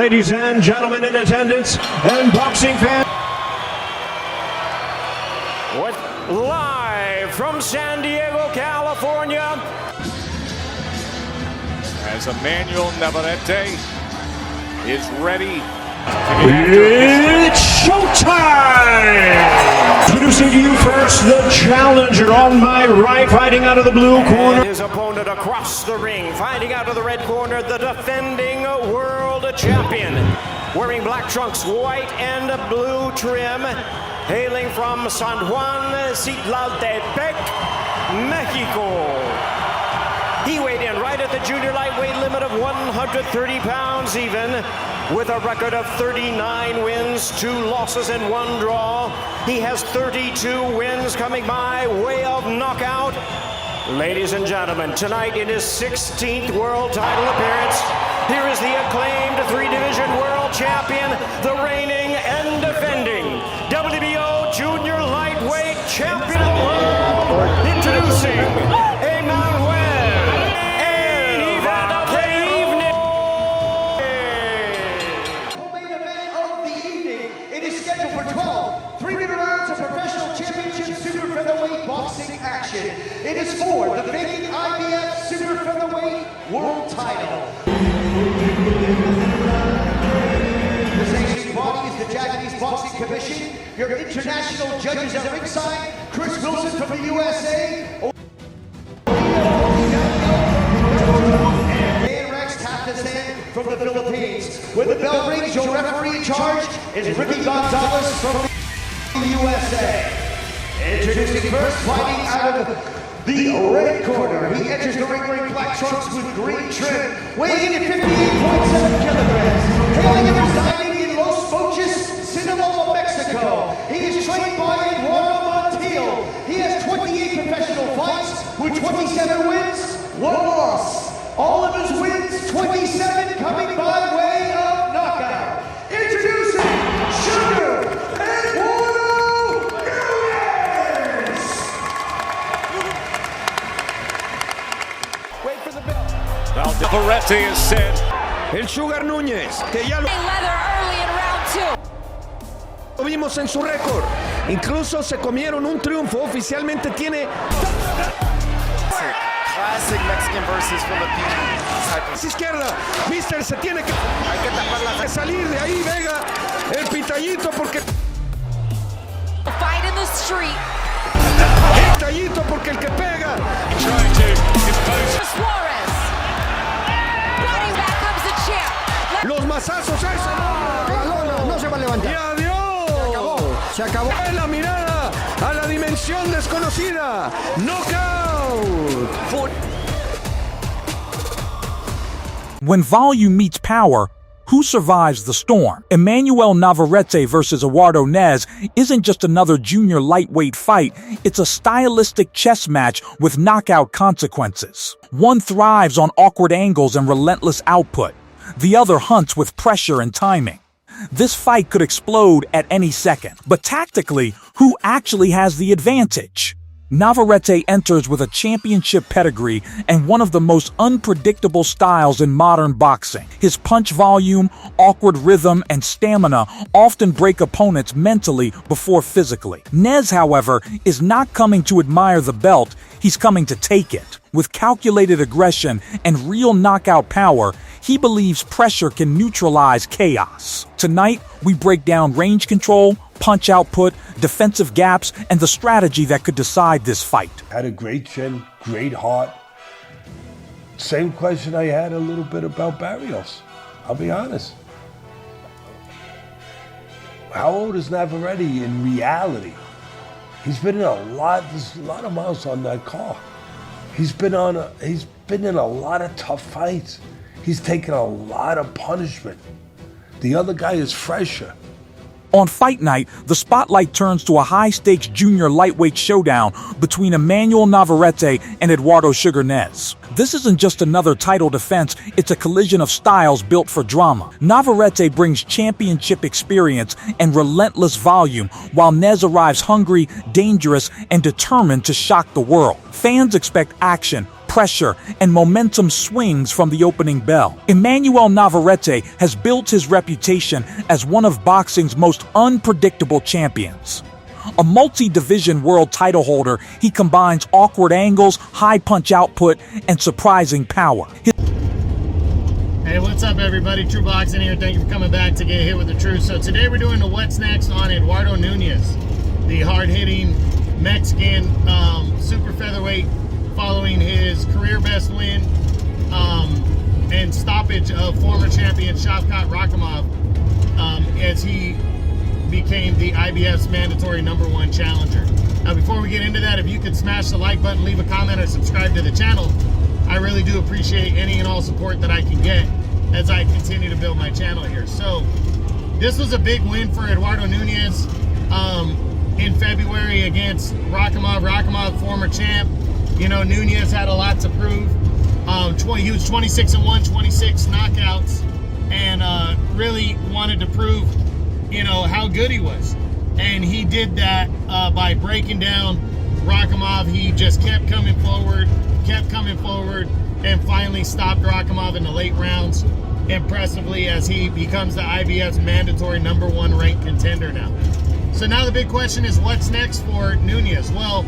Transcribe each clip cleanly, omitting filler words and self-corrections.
Ladies and gentlemen in attendance and boxing fans. Live from San Diego, California. As Emanuel Navarrete is ready. It's showtime! Introducing to you first the challenger on my right, fighting out of the blue corner. And his opponent across the ring, fighting out of the red corner, the defending world champion. Wearing black trunks, white and blue trim, hailing from San Juan, Citlaltepec, Mexico. He weighed in right at the junior lightweight limit of 130 pounds even, with a record of 39 wins, 2 losses and 1 draw. He has 32 wins coming by way of knockout. Ladies and gentlemen, tonight in his 16th world title appearance, here is the acclaimed 3-division world champion, the reigning and defending WBO junior lightweight champion of the world, introducing Emanuel. Action. It is for the defending IBF Super Featherweight World Title. The sanctioning body is the Japanese Boxing Commission. Your international judges at ringside, Chris Wilson from the USA. And Rex Taftesen from the Philippines. When the bell rings, your referee in charge is Ricky Gonzalez from the USA. Introducing first, fighting out of the red corner. He enters the ring wearing black trunks with green trim, weighing in at 58.7 kilograms. Hailing and residing in Los Mochis, Sinaloa, Mexico. He is trained by Eduardo Nunez. He has 28 professional fights with 27 wins, 1 loss. All of his wins, 27 coming by way of knockout. Introducing Sugar Eduardo Nunez. Wait for the bell. Navarrete is said. El Sugar Núñez, que ya Leather early in round 2. lo vimos en su récord. Incluso se comieron un triunfo. Oficialmente tiene Classic Mexican versus Filipino type of... izquierda. Mister se tiene que salir de ahí, Vega. El pitallito porque Fight in the street. el tallito porque el que pega. Suarez. Running back comes the champ. Los mazazos, eso No se va a y levantar. adiós. Se acabó. La mirada a la dimensión desconocida. Knockout. When volume meets power, who survives the storm? Emanuel Navarrete versus Eduardo Nunez isn't just another junior lightweight fight, it's a stylistic chess match with knockout consequences. One thrives on awkward angles and relentless output. The other hunts with pressure and timing. This fight could explode at any second. But tactically, who actually has the advantage? Navarrete enters with a championship pedigree and one of the most unpredictable styles in modern boxing. His punch volume, awkward rhythm, and stamina often break opponents mentally before physically. Nunez, however, is not coming to admire the belt, he's coming to take it. With calculated aggression and real knockout power, he believes pressure can neutralize chaos. Tonight, we break down range control, punch output, defensive gaps, and the strategy that could decide this fight. Had a great chin, great heart. Same question I had a little bit about Barrios. I'll be honest. How old is Navarrete in reality? He's been in a lot. There's a lot of miles on that car. He's been in a lot of tough fights. He's taken a lot of punishment. The other guy is fresher. On fight night, the spotlight turns to a high-stakes junior lightweight showdown between Emanuel Navarrete and Eduardo "Sugar" Nunez. This isn't just another title defense, it's a collision of styles built for drama. Navarrete brings championship experience and relentless volume, while Nunez arrives hungry, dangerous, and determined to shock the world. Fans expect action, pressure, and momentum swings from the opening bell. Emanuel Navarrete has built his reputation as one of boxing's most unpredictable champions. A multi-division world title holder, he combines awkward angles, high punch output, and surprising power. Hey, what's up everybody? True Boxing here. Thank you for coming back to get hit with the truth. So today we're doing the What's Next on Eduardo Nunez, the hard-hitting Mexican super featherweight, following his career best win and stoppage of former champion Shavkat Rakhimov as he became the IBF's mandatory #1 challenger. Now before we get into that, if you could smash the like button, leave a comment, or subscribe to the channel, I really do appreciate any and all support that I can get as I continue to build my channel here. So this was a big win for Eduardo Nunez in February against Rakhimov. Rakhimov, former champ. You know, Nunez had a lot to prove. He was 26-1, 26 knockouts, and really wanted to prove, you know, how good he was. And he did that by breaking down Rakhimov. He just kept coming forward, and finally stopped Rakhimov in the late rounds impressively as he becomes the IBF's mandatory #1 ranked contender now. So now the big question is, what's next for Nunez? Well,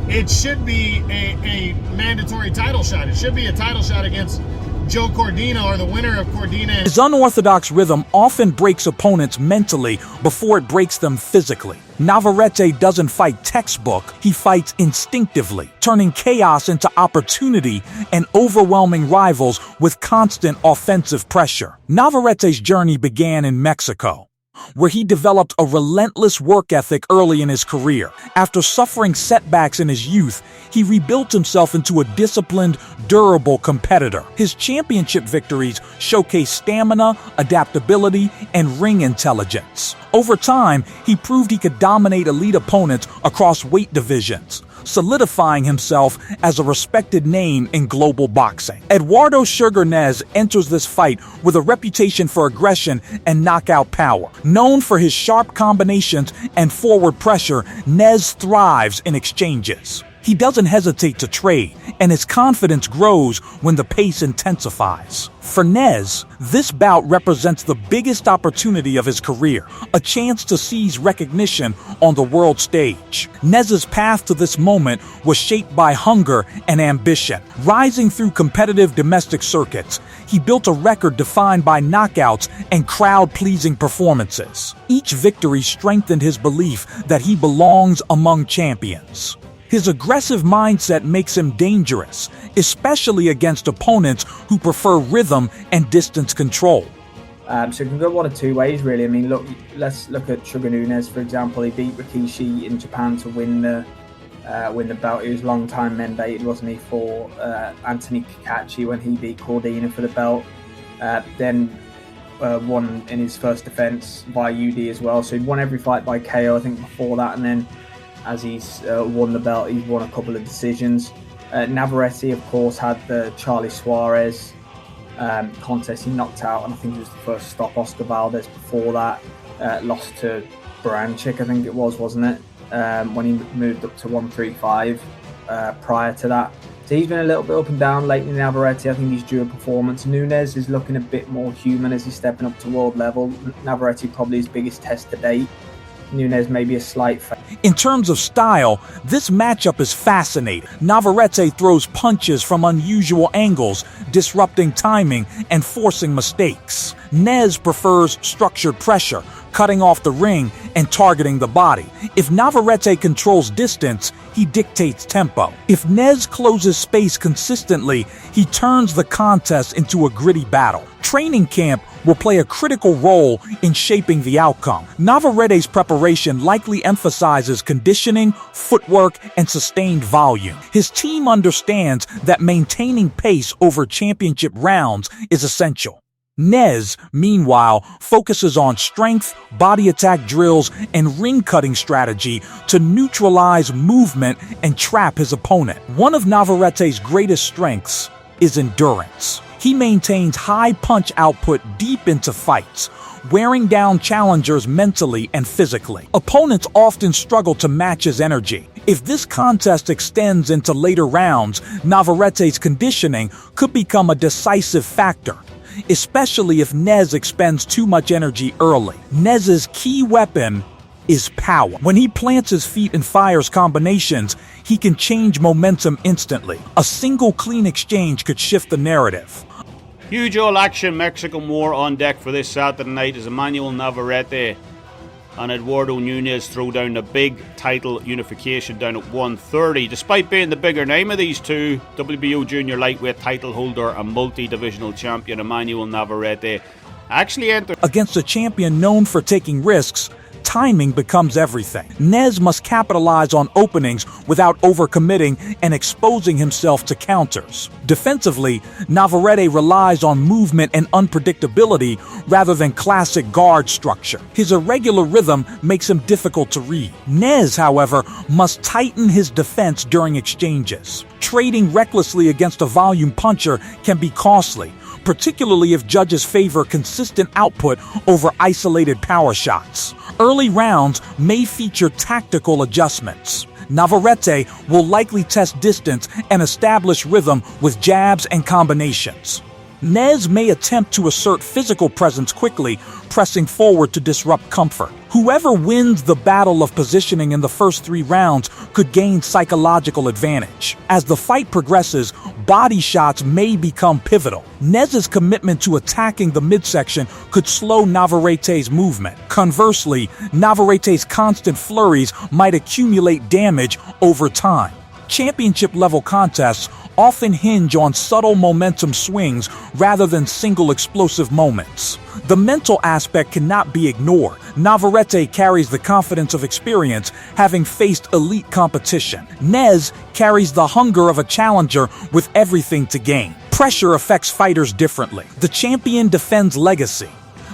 it should be a mandatory title shot. It should be a title shot against Joe Cordina, or the winner of Cordina. His unorthodox rhythm often breaks opponents mentally before it breaks them physically. Navarrete doesn't fight textbook, he fights instinctively, turning chaos into opportunity and overwhelming rivals with constant offensive pressure. Navarrete's journey began in Mexico, where he developed a relentless work ethic early in his career. After suffering setbacks in his youth, he rebuilt himself into a disciplined, durable competitor. His championship victories showcase stamina, adaptability, and ring intelligence. Over time, he proved he could dominate elite opponents across weight divisions, solidifying himself as a respected name in global boxing. Eduardo "Sugar" Nunez enters this fight with a reputation for aggression and knockout power. Known for his sharp combinations and forward pressure, Nunez thrives in exchanges. He doesn't hesitate to trade, and his confidence grows when the pace intensifies. For Nunez, this bout represents the biggest opportunity of his career, a chance to seize recognition on the world stage. Nunez's path to this moment was shaped by hunger and ambition. Rising through competitive domestic circuits, he built a record defined by knockouts and crowd-pleasing performances. Each victory strengthened his belief that he belongs among champions. His aggressive mindset makes him dangerous, especially against opponents who prefer rhythm and distance control. So it can go one of two ways, really. I mean, let's look at Sugar Nunez, for example. He beat Rikishi in Japan to win the belt. He was long-time mandated, wasn't he, for Anthony Kakachi when he beat Cordina for the belt. Then won in his first defense by UD as well. So he'd won every fight by KO, I think, before that, and then as he's won the belt, he's won a couple of decisions. Navarrete, of course, had the Charlie Suarez contest. He knocked out, and I think it was the first stop, Oscar Valdez. Before that, lost to Branchik, I think it was, wasn't it? When he moved up to 135 prior to that. So he's been a little bit up and down lately. Navarrete, I think he's due a performance. Nunez is looking a bit more human as he's stepping up to world level. Navarrete probably his biggest test to date. Nunez maybe a slight. In terms of style, this matchup is fascinating. Navarrete throws punches from unusual angles, disrupting timing and forcing mistakes. Nunez prefers structured pressure, cutting off the ring and targeting the body. If Navarrete controls distance, he dictates tempo. If Nunez closes space consistently, he turns the contest into a gritty battle. Training camp will play a critical role in shaping the outcome. Navarrete's preparation likely emphasizes conditioning, footwork, and sustained volume. His team understands that maintaining pace over championship rounds is essential. Nunez, meanwhile, focuses on strength, body attack drills, and ring-cutting strategy to neutralize movement and trap his opponent. One of Navarrete's greatest strengths is endurance. He maintains high punch output deep into fights, wearing down challengers mentally and physically. Opponents often struggle to match his energy. If this contest extends into later rounds, Navarrete's conditioning could become a decisive factor, especially if Nez expends too much energy early. Nez's key weapon is power. When he plants his feet and fires combinations, he can change momentum instantly. A single clean exchange could shift the narrative. Huge all-action Mexican war on deck for this Saturday night as Emanuel Navarrete and Eduardo Nunez throw down the big title unification down at 130. Despite being the bigger name of these two, WBO junior lightweight title holder and multi-divisional champion Emanuel Navarrete actually entered against a champion known for taking risks. Timing becomes everything. Nez must capitalize on openings without overcommitting and exposing himself to counters. Defensively, Navarrete relies on movement and unpredictability rather than classic guard structure. His irregular rhythm makes him difficult to read. Nez, however, must tighten his defense during exchanges. Trading recklessly against a volume puncher can be costly, particularly if judges favor consistent output over isolated power shots. Early rounds may feature tactical adjustments. Navarrete will likely test distance and establish rhythm with jabs and combinations. Nez may attempt to assert physical presence quickly, pressing forward to disrupt comfort. Whoever wins the battle of positioning in the first 3 rounds could gain psychological advantage. As the fight progresses, body shots may become pivotal. Nez's commitment to attacking the midsection could slow Navarrete's movement. Conversely, Navarrete's constant flurries might accumulate damage over time. Championship-level contests often hinge on subtle momentum swings rather than single explosive moments. The mental aspect cannot be ignored. Navarrete carries the confidence of experience, having faced elite competition. Nez carries the hunger of a challenger with everything to gain. Pressure affects fighters differently. The champion defends legacy.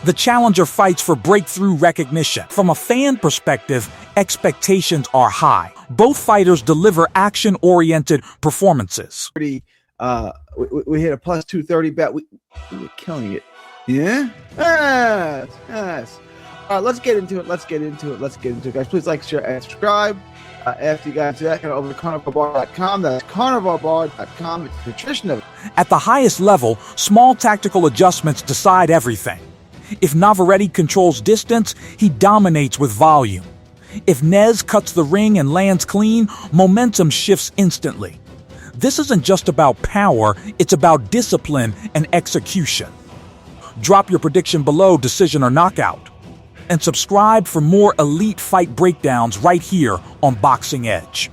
The challenger fights for breakthrough recognition. From a fan perspective, expectations are high. Both fighters deliver action-oriented performances. We hit a plus 230 bet. We were killing it. Yeah? Yes. Let's get into it. Let's get into it, guys. Please like, share, and subscribe. After you guys do that, go over to carnivalbar.com. That's carnivalbar.com. It's the nutrition of it. At the highest level, small tactical adjustments decide everything. If Navarrete controls distance, he dominates with volume. If Nez cuts the ring and lands clean, momentum shifts instantly. This isn't just about power, it's about discipline and execution. Drop your prediction below, decision or knockout. And subscribe for more elite fight breakdowns right here on Boxing Edge.